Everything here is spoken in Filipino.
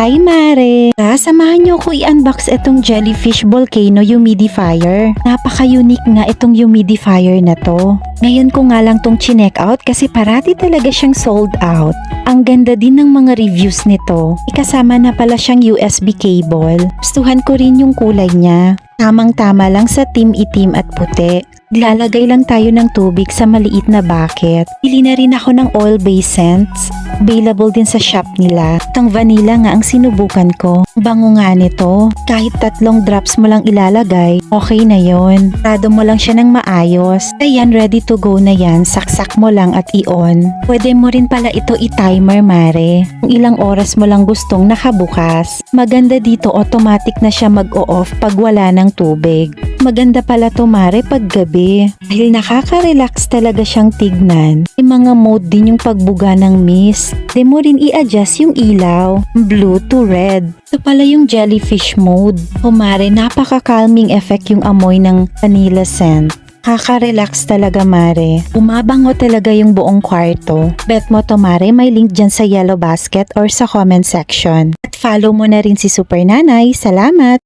Hi Mare! Samahan niyo ko i-unbox itong Jellyfish Volcano Humidifier. Napaka-unique nga itong humidifier na to. Ngayon ko nga lang tong chinek out kasi parati talaga siyang sold out. Ang ganda din ng mga reviews nito. Ikasama na pala siyang USB cable. Gustuhan ko rin yung kulay niya. Tamang-tama lang sa team itim at puti. Lalagay lang tayo ng tubig sa maliit na bucket. Pili na rin ako ng oil-based scents. Available din sa shop nila. Itong vanilla nga ang sinubukan ko. Bango nga nito. Kahit 3 drops mo lang ilalagay, okay na yon. Rado mo lang siya ng maayos. Ayan, ready to go na yan. Saksak mo lang at i-on. Pwede mo rin pala ito i-timer, Mare. Kung ilang oras mo lang gustong nakabukas. Maganda dito, automatic na siya mag-o-off pag wala ng tubig. Maganda pala to, Mare, pag gabi. Dahil nakaka-relax talaga siyang tignan. May mga mode din yung pagbuga ng mist. Pwede mo rin i-adjust yung ilaw, blue to red. Ito pala yung jellyfish mode. O Mare, napaka-calming effect yung amoy ng vanilla scent. Kaka-relax talaga, Mare. Umabango talaga yung buong kwarto. Bet mo to, Mare, may link dyan sa yellow basket or sa comment section. At follow mo na rin si Super Nanay. Salamat!